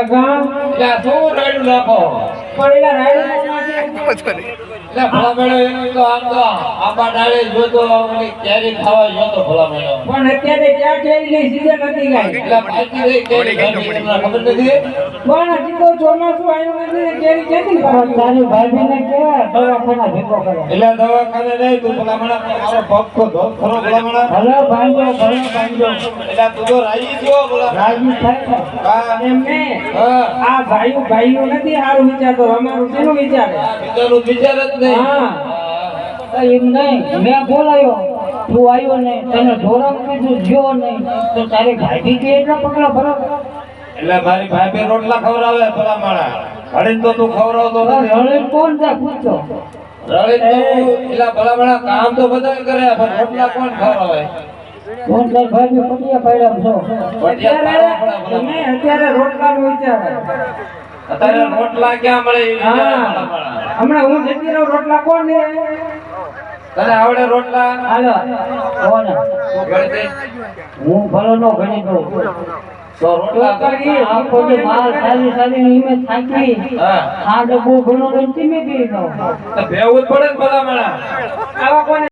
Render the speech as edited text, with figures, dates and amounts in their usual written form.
ગામ શું રાયડું નાખો પણ એલા રાયડું ભલા મેળો તો આમ તો આંબા ડાળે જોતો કેરી ખાવા જોતો ભલા મેળો પણ અત્યારે ક્યાં કેરી ની સીઝન નથી ગઈ એટલે બાકી રહી કેરી તમને ખબર નથી પણ હજી તો ચોમાસું આવ્યું નથી કેરી ક્યાંથી ખાવા તારી ભાભીને કે દવાખાના ભેગો કરે એટલે દવાખાને નહીં તું ભલા મેળા મારો ભક્તો ધોત ખરો ભલા મેળા ભલે ભાંજો એટલે તું તો રાજી છો ભલા રાજી થાય હા એમને આ ભાઈઓ નથી સારું વિચારતો અમારું શેનું વિચારે બીજાનું વિચાર જ નહીં હા એમ નહીં મેં બોલાયો તું આવ્યો નહીં તને ઢોરા કીધું જ્યો નહીં તો તારી ભાભી કે એટલા પગલા ભરો એટલે મારી ભાભી રોટલા ખવડાવે ભલા માણા હળીને તો તું ખવડાવતો નથી હળીને કોણ છે પૂછો રળીને તો એટલા ભલા માણા કામ તો બધા કરે પણ રોટલા કોણ ખવડાવે કોણ તારી ભાભી પટિયા પાડ્યા છો અત્યારે રોટલાનો વિચાર અત્યારે રોટલા ક્યાં મળે હમણાં હું જતી રહું રોટલા કોણ દે તને આવડે રોટલા હાલો કોણ તું ગણી દે હું ભલો નો ગણી દઉં તો રોટલા કરી આખો જે માલ સારી નીમે થાકી હા ડબ્બો ઘણો ગણતી મે કરી દઉં તો ભેવું પડે ને ભલા મણા આવા કોને